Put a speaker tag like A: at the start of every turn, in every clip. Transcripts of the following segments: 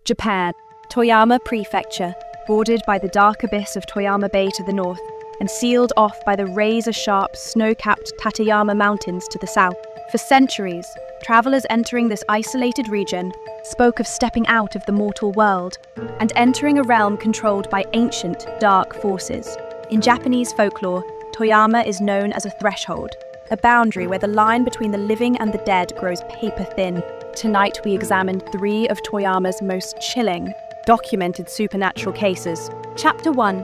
A: Japan, Toyama Prefecture, bordered by the dark abyss of Toyama Bay to the north, and sealed off by the razor-sharp, snow-capped Tateyama Mountains to the south. For centuries, travelers entering this isolated region spoke of stepping out of the mortal world and entering a realm controlled by ancient, dark forces. In Japanese folklore, Toyama is known as a threshold, a boundary where the line between the living and the dead grows paper-thin. Tonight we examine 3 of Toyama's most chilling, documented supernatural cases. Chapter 1.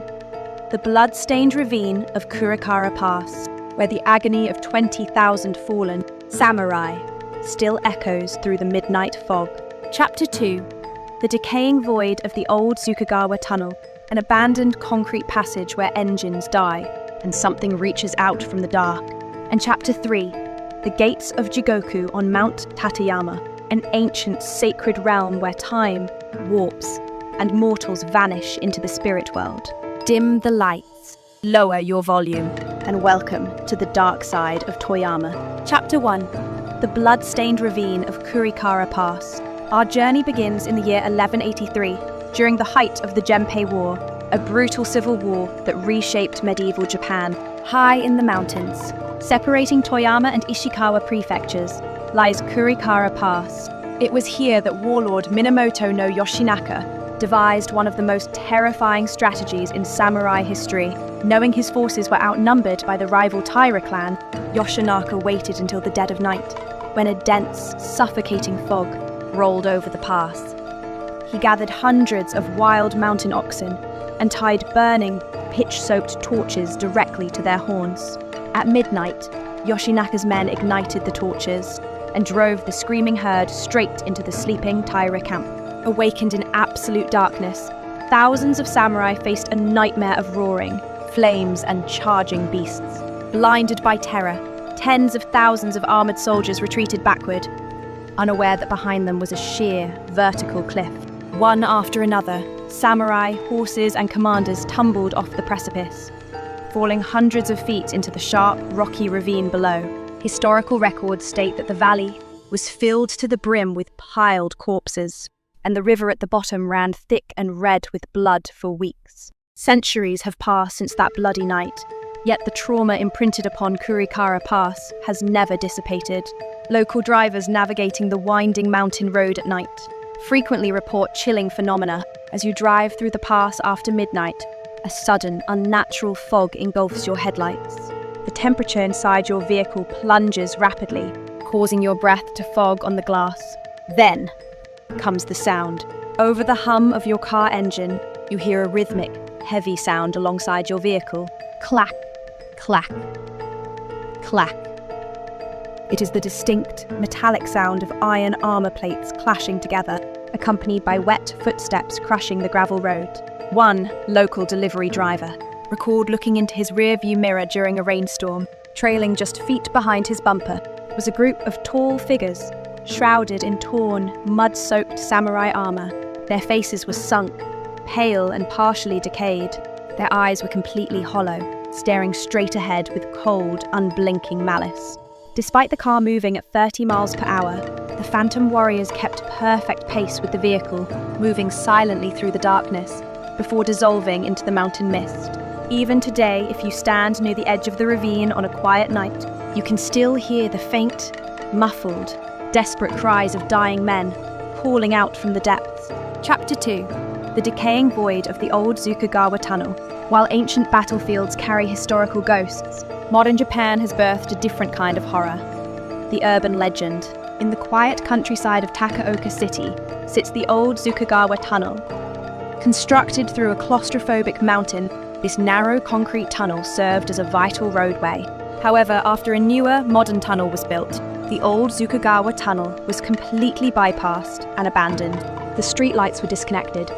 A: The blood-stained ravine of Kurikara Pass, where the agony of 20,000 fallen samurai still echoes through the midnight fog. Chapter 2. The decaying void of the Old Zukagawa Tunnel, an abandoned concrete passage where engines die, and something reaches out from the dark. And Chapter 3. The gates of Jigoku on Mount Tateyama, an ancient sacred realm where time warps and mortals vanish into the spirit world. Dim the lights, lower your volume, and welcome to the dark side of Toyama. Chapter 1. The blood-stained ravine of Kurikara Pass. Our journey begins in the year 1183, during the height of the Genpei War, a brutal civil war that reshaped medieval Japan. High in the mountains, separating Toyama and Ishikawa prefectures, lies Kurikara Pass. It was here that warlord Minamoto no Yoshinaka devised one of the most terrifying strategies in samurai history. Knowing his forces were outnumbered by the rival Taira clan, Yoshinaka waited until the dead of night, when a dense, suffocating fog rolled over the pass. He gathered hundreds of wild mountain oxen and tied burning, pitch-soaked torches directly to their horns. At midnight, Yoshinaka's men ignited the torches and drove the screaming herd straight into the sleeping Taira camp. Awakened in absolute darkness, thousands of samurai faced a nightmare of roaring, flames and charging beasts. Blinded by terror, tens of thousands of armoured soldiers retreated backward, unaware that behind them was a sheer, vertical cliff. One after another, samurai, horses and commanders tumbled off the precipice, falling hundreds of feet into the sharp, rocky ravine below. Historical records state that the valley was filled to the brim with piled corpses, and the river at the bottom ran thick and red with blood for weeks. Centuries have passed since that bloody night, yet the trauma imprinted upon Kurikara Pass has never dissipated. Local drivers navigating the winding mountain road at night frequently report chilling phenomena. As you drive through the pass after midnight, a sudden, unnatural fog engulfs your headlights. The temperature inside your vehicle plunges rapidly, causing your breath to fog on the glass. Then comes the sound. Over the hum of your car engine, you hear a rhythmic, heavy sound alongside your vehicle. Clack, clack, clack. It is the distinct, metallic sound of iron armor plates clashing together, accompanied by wet footsteps crushing the gravel road. One local delivery driver recalled looking into his rear-view mirror during a rainstorm. Trailing just feet behind his bumper was a group of tall figures, shrouded in torn, mud-soaked samurai armor. Their faces were sunk, pale and partially decayed. Their eyes were completely hollow, staring straight ahead with cold, unblinking malice. Despite the car moving at 30 miles per hour, the phantom warriors kept perfect pace with the vehicle, moving silently through the darkness before dissolving into the mountain mist. Even today, if you stand near the edge of the ravine on a quiet night, you can still hear the faint, muffled, desperate cries of dying men calling out from the depths. Chapter 2. The decaying void of the Old Zukagawa Tunnel. While ancient battlefields carry historical ghosts, modern Japan has birthed a different kind of horror. The urban legend. In the quiet countryside of Takaoka City sits the Old Zukagawa Tunnel. Constructed through a claustrophobic mountain, this narrow concrete tunnel served as a vital roadway. However, after a newer, modern tunnel was built, the Old Zukagawa Tunnel was completely bypassed and abandoned. The streetlights were disconnected,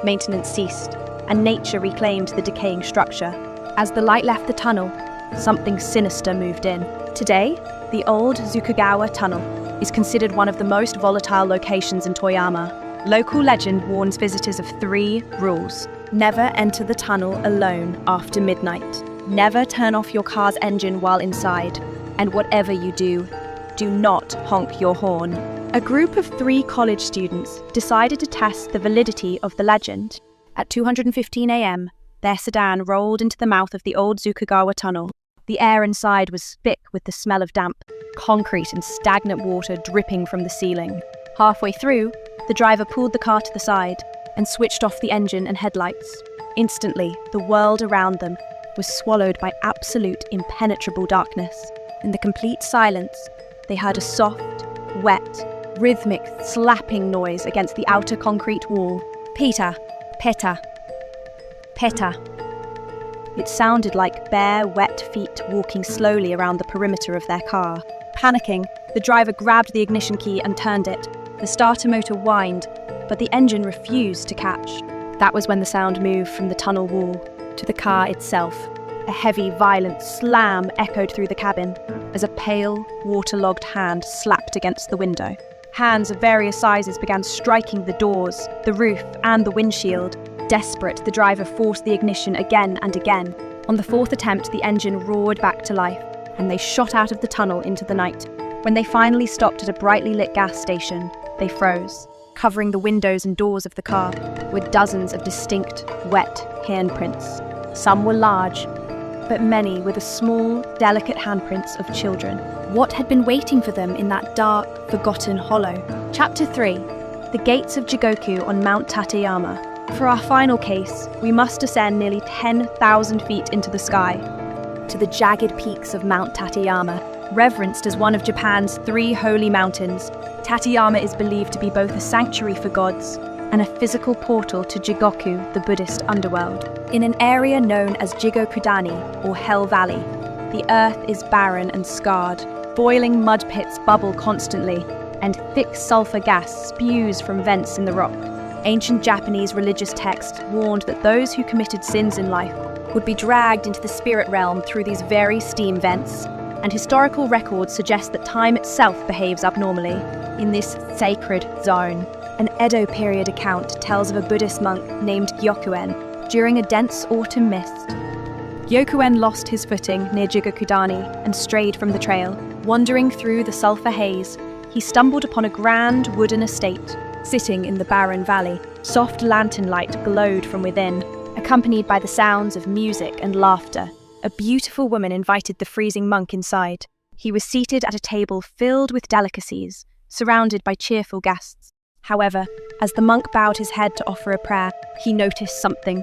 A: maintenance ceased, and nature reclaimed the decaying structure. As the light left the tunnel, something sinister moved in. Today, the Old Zukagawa Tunnel is considered one of the most volatile locations in Toyama. Local legend warns visitors of 3 rules. Never enter the tunnel alone after midnight. Never turn off your car's engine while inside. And whatever you do, do not honk your horn. A group of 3 college students decided to test the validity of the legend. At 2:15 a.m., their sedan rolled into the mouth of the Old Zukagawa Tunnel. The air inside was thick with the smell of damp, concrete and stagnant water dripping from the ceiling. Halfway through, the driver pulled the car to the side and switched off the engine and headlights. Instantly, the world around them was swallowed by absolute impenetrable darkness. In the complete silence, they heard a soft, wet, rhythmic slapping noise against the outer concrete wall. Peta, peta, peta. It sounded like bare, wet feet walking slowly around the perimeter of their car. Panicking, the driver grabbed the ignition key and turned it. The starter motor whined, but the engine refused to catch. That was when the sound moved from the tunnel wall to the car itself. A heavy, violent slam echoed through the cabin as a pale, waterlogged hand slapped against the window. Hands of various sizes began striking the doors, the roof, and the windshield. Desperate, the driver forced the ignition again and again. On the 4th attempt, the engine roared back to life, and they shot out of the tunnel into the night. When they finally stopped at a brightly lit gas station, they froze. Covering the windows and doors of the car were dozens of distinct, wet handprints. Some were large, but many were the small, delicate handprints of children. What had been waiting for them in that dark, forgotten hollow? Chapter 3. The Gates of Jigoku on Mount Tateyama. For our final case, we must descend nearly 10,000 feet into the sky, to the jagged peaks of Mount Tateyama. Reverenced as one of Japan's 3 holy mountains, Tateyama is believed to be both a sanctuary for gods and a physical portal to Jigoku, the Buddhist underworld. In an area known as Jigokudani, or Hell Valley, the earth is barren and scarred. Boiling mud pits bubble constantly, and thick sulfur gas spews from vents in the rock. Ancient Japanese religious texts warned that those who committed sins in life would be dragged into the spirit realm through these very steam vents, and historical records suggest that time itself behaves abnormally in this sacred zone. An Edo period account tells of a Buddhist monk named Gyokuen. During a dense autumn mist, Gyokuen lost his footing near Jigokudani and strayed from the trail. Wandering through the sulfur haze, he stumbled upon a grand wooden estate sitting in the barren valley. Soft lantern light glowed from within, accompanied by the sounds of music and laughter. A beautiful woman invited the freezing monk inside. He was seated at a table filled with delicacies, surrounded by cheerful guests. However, as the monk bowed his head to offer a prayer, he noticed something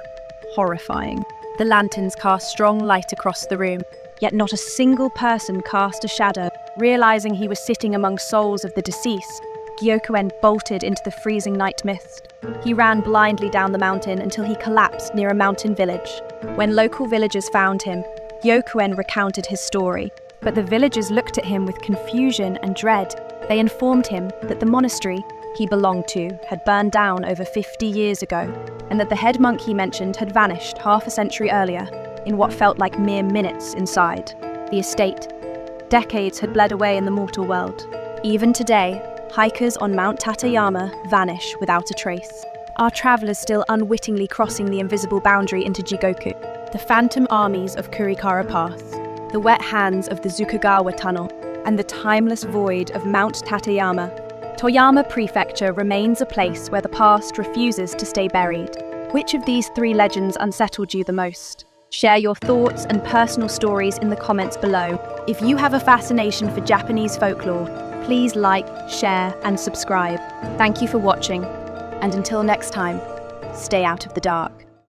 A: horrifying. The lanterns cast strong light across the room, yet not a single person cast a shadow. Realizing he was sitting among souls of the deceased, Gyokuen bolted into the freezing night mist. He ran blindly down the mountain until he collapsed near a mountain village. When local villagers found him, Gyokuen recounted his story, but the villagers looked at him with confusion and dread. They informed him that the monastery he belonged to had burned down over 50 years ago, and that the head monk he mentioned had vanished half a century earlier, in what felt like mere minutes inside the estate. Decades had bled away in the mortal world. Even today, hikers on Mount Tateyama vanish without a trace. Our travellers still unwittingly crossing the invisible boundary into Jigoku, the phantom armies of Kurikara Pass, the wet hands of the Zukagawa Tunnel, and the timeless void of Mount Tateyama. Toyama Prefecture remains a place where the past refuses to stay buried. Which of these 3 legends unsettled you the most? Share your thoughts and personal stories in the comments below. If you have a fascination for Japanese folklore, please like, share, and subscribe. Thank you for watching, and until next time, stay out of the dark.